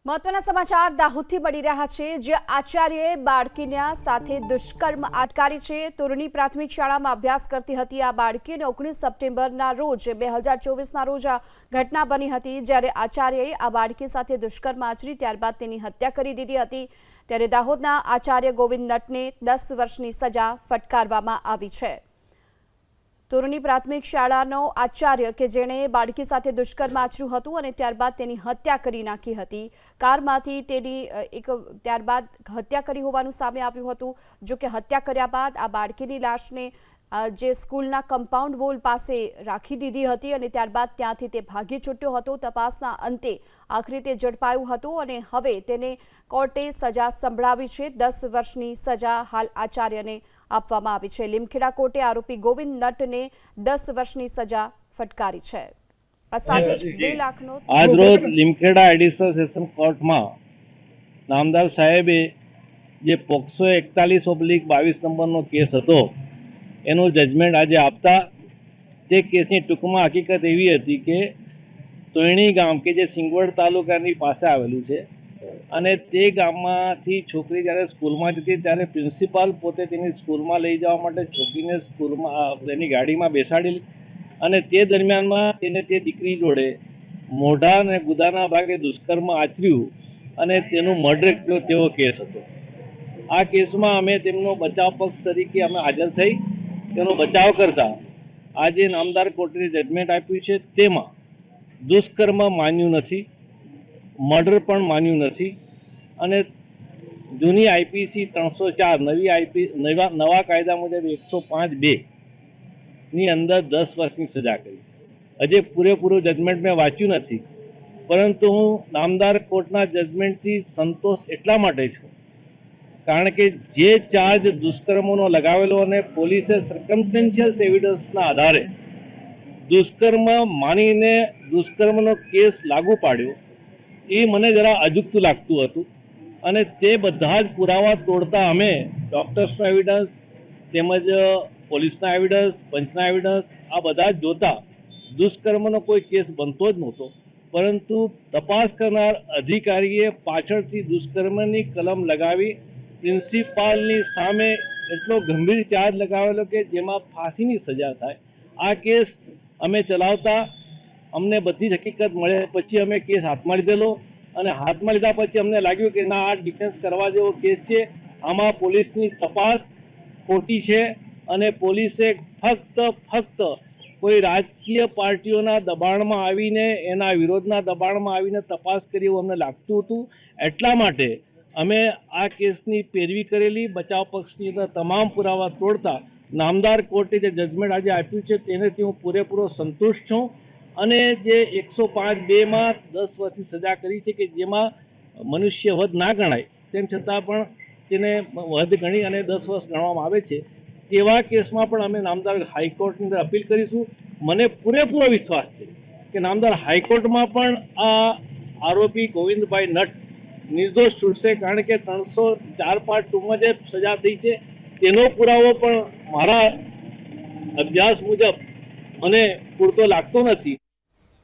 મહત્વના સમાચાર દાહોદથી મળી રહ્યા છે, જે આચાર્યએ બાળકીના સાથે દુષ્કર્મ આટકારી છે। તોરણી પ્રાથમિક શાળામાં અભ્યાસ કરતી હતી આ બાળકી 19 સપ્ટેમ્બરના રોજ 2024ના રોજ આ ઘટના બની હતી, જ્યારે આચાર્યએ આ બાળકી સાથે દુષ્કર્મ આચરી ત્યારબાદ તેની હત્યા કરી દીધી હતી। ત્યારે દાહોદના આચાર્ય ગોવિંદ નટને 10 વર્ષની સજા ફટકારવામાં આવી છે। તોરણી પ્રાથમિક શાળાનો આચાર્ય કે જેણે બાળકી સાથે દુષ્કર્મ આચર્યું હતું અને ત્યારબાદ તેની હત્યા કરી નાખી હતી। કારમાંથી તેની ત્યારબાદ હત્યા કરી હોવાનું સામે આવ્યું હતું। જો કે હત્યા કર્યા બાદ આ બાળકીની લાશને જે સ્કૂલના કમ્પાઉન્ડ વોલ પાસે રાખી દીધી હતી અને ત્યારબાદ ત્યાંથી તે ભાગી છૂટ્યો હતો। તપાસના અંતે આખરે તે ઝડપાયું હતું અને હવે તેને કોર્ટે સજા સંભળાવી છે। 10 વર્ષની સજા હાલ આચાર્યને આપવામાં આવી છે। લીમખેડા કોર્ટે આરોપી ગોવિંદ નટને 10 વર્ષની સજા ફટકારી છે। આ સાથે જ 2 લાખનો આજરોજ લીમખેડા એડિશનલ સેશન કોર્ટમાં નામદાર સાહેબે જે પોક્સો 41/22 નંબરનો કેસ હતો એનું જજમેન્ટ આજે આપતા તે કેસની ટૂંકમાં હકીકત એવી હતી કે તોયણી ગામ કે જે સિંગવડ તાલુકાની પાસે આવેલું છે અને તે ગામમાંથી છોકરી જ્યારે સ્કૂલમાં જતી ત્યારે પ્રિન્સિપાલ પોતે તેની સ્કૂલમાં લઈ જવા માટે છોકરીને સ્કૂલમાં તેની ગાડીમાં બેસાડેલી અને તે દરમિયાનમાં તેને તે દીકરી જોડે મોઢા અને ગુદાના ભાગે દુષ્કર્મ આચર્યું અને તેનું મર્ડર કર્યો તેવો કેસ હતો। આ કેસમાં અમે તેમનો બચાવ પક્ષ તરીકે અમે હાજર થઈ તેનો બચાવ કરતા આજે નામદાર કોર્ટે જજમેન્ટ આપ્યું છે। તેમાં દુષ્કર્મ માન્યું નથી, મર્ડર પણ માન્યું નથી અને જૂની આઈપીસી 304 નવા કાયદા મુજબ 105(2) ની અંદર 10 વર્ષની સજા કરી। હજી પૂરેપૂરું જજમેન્ટ મેં વાંચ્યું નથી, પરંતુ હું નામદાર કોર્ટના જજમેન્ટથી સંતોષ એટલા માટે છું કારણ કે જે ચાર્જ દુષ્કર્મનો લગાવેલો અને પોલીસે સર્કમસ્ટેન્શિયલ એવિડન્સના આધારે દુષ્કર્મ માનીને દુષ્કર્મનો કેસ લાગુ પાડ્યો એ મને જરા અજુગતું લાગતું હતું અને તે બધા જ પુરાવા તોડતા અમે ડૉક્ટર્સનો એવિડન્સ તેમજ પોલીસના એવિડન્સ, પંચના એવિડન્સ આ બધા જ જોતા દુષ્કર્મનો કોઈ કેસ બનતો જ નહોતો, પરંતુ તપાસ કરનાર અધિકારીએ પાછળથી દુષ્કર્મની કલમ લગાવી પ્રિન્સિપાલની સામે એટલો ગંભીર ચાર્જ લગાવેલો કે જેમાં ફાંસીની સજા થાય। આ કેસ અમે ચલાવતા અમને બધી જ હકીકત મળે પછી અમે કેસ હાથમાં લીધેલો અને હાથમાં લીધા પછી અમને લાગ્યું કે ના, આ ડિફેન્સ કરવા જેવો કેસ છે, આમાં પોલીસની તપાસ ખોટી છે અને પોલીસે ફક્ત કોઈ રાજકીય પાર્ટીઓના દબાણમાં આવીને એના વિરોધના દબાણમાં આવીને તપાસ કરી એવું અમને લાગતું હતું। એટલા માટે અમે આ કેસની પેરવી કરેલી, બચાવ પક્ષની અંદર તમામ પુરાવા તોડતા નામદાર કોર્ટે જે જજમેન્ટ આજે આપ્યું છે તેનાથી હું પૂરેપૂરો સંતુષ્ટ છું અને જે 105(2)માં 10 વર્ષની સજા કરી છે કે જેમાં મનુષ્ય વધ ના ગણાય તેમ છતાં પણ તેને વધ ગણી અને 10 વર્ષ ગણવામાં આવે છે, તેવા કેસમાં પણ અમે નામદાર હાઈકોર્ટની અંદર અપીલ કરીશું। મને પૂરેપૂરો વિશ્વાસ છે કે નામદાર હાઈકોર્ટમાં પણ આ આરોપી ગોવિંદભાઈ નટ નિર્દોષ છૂટશે, કારણ કે 304(2)માં જે સજા થઈ છે તેનો પુરાવો પણ મારા અભ્યાસ મુજબ મને પૂરતો લાગતો નથી।